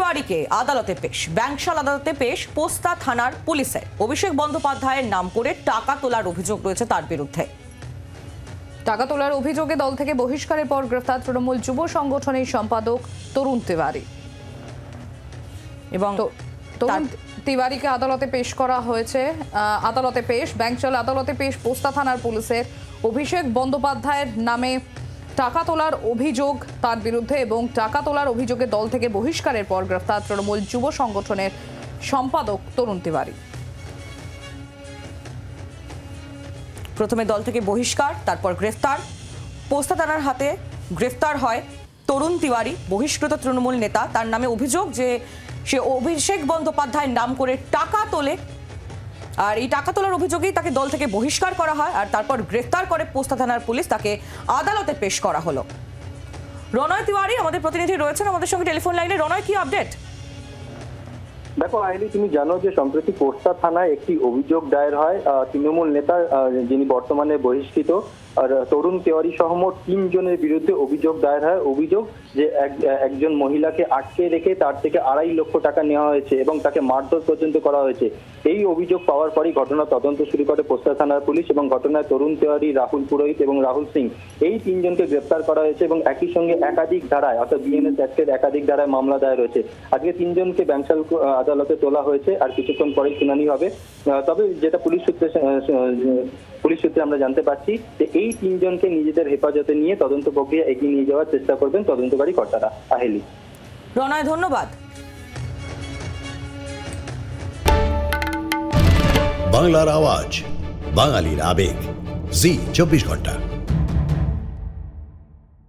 তিওয়ারিকে আদালতে পেশ, ব্যাংশাল আদালতে পেশ পোস্তা থানার পুলিশের। অভিষেক বন্দ্যোপাধ্যায়ের নাম করে টাকা তোলার অভিযোগ রয়েছে তার বিরুদ্ধে। টাকা তোলার অভিযোগে দল থেকে বহিষ্কারের পর গ্রেফতার তৃণমূল যুব সংগঠনের সম্পাদক তরুণ তিওয়ারি এবং তরুণ তিওয়ারিকে আদালতে পেশ করা হয়েছে। আদালতে পেশ ব্যাংশাল আদালতে পেশ পোস্তা থানার পুলিশের। অভিষেক বন্দ্যোপাধ্যায়ের নামে টাকা তোলার অভিযোগ তার বিরুদ্ধে এবং টাকা তোলার অভিযোগে দল থেকে বহিষ্কারের পর গ্রেফতার তৃণমূল যুব সংগঠনের সম্পাদক তরুণ তিওয়ারি। প্রথমে দল থেকে বহিষ্কার, তারপর গ্রেফতার। পোস্তা থানার হাতে গ্রেফতার হয় তরুণ তিওয়ারি, বহিষ্কৃত তৃণমূল নেতা। তার নামে অভিযোগ যে সে অভিষেক বন্দ্যোপাধ্যায়ের নাম করে টাকা তোলে, আর এই টাকা তোলার অভিযোগেই তাকে দল থেকে বহিষ্কার করা হয়। আর তারপর গ্রেফতার করে পোস্তা থানার পুলিশ, তাকে আদালতে পেশ করা হলো। রনয় তিওয়ারি আমাদের প্রতিনিধি রয়েছেন আমাদের সঙ্গে টেলিফোন লাইনে। রনয়, কি আপডেট? দেখো আইলি, তুমি জানো যে সম্প্রতি পোস্তা থানায় একটি অভিযোগ দায়ের হয় তৃণমূল নেতা যিনি বর্তমানে বহিষ্কৃত আর তরুণ তিওয়ারি সহ মোট 3 জনের বিরুদ্ধে অভিযোগ দায়ের হয়। অভিযোগ যে একজন মহিলাকে আটকে রেখে তার থেকে 2.5 লক্ষ টাকা নেওয়া হয়েছে এবং তাকে মারধর পর্যন্ত করা হয়েছে। এই অভিযোগ পাওয়ার পরই ঘটনা তদন্ত শুরু করে পোস্তা থানার পুলিশ এবং ঘটনায় তরুণ তিওয়ারি, রাহুল পুরোহিত এবং রাহুল সিং এই 3 জনকে গ্রেপ্তার করা হয়েছে এবং একই সঙ্গে একাধিক ধারায় অর্থাৎ বিএনএস অ্যাক্টের একাধিক ধারায় মামলা দায়ের হয়েছে। আজকে 3 জনকে ব্যাংশাল আদালতে তোলা হয়েছে আর কিছুক্ষণ পরেই শুনানি হবে। তবে যেটা পুলিশ সূত্রে আমরা জানতে পারছি যে এই 3 জনকে নিজেদের হেফাজতে নিয়ে তদন্ত প্রক্রিয়া এগিয়ে নিয়ে যাওয়ার চেষ্টা করবেন তদন্তকারী কর্তারা। আহেলি। রনয়, ধন্যবাদ। বাংলার আওয়াজ, বাঙালির আবেগ, জি 24 ঘন্টা।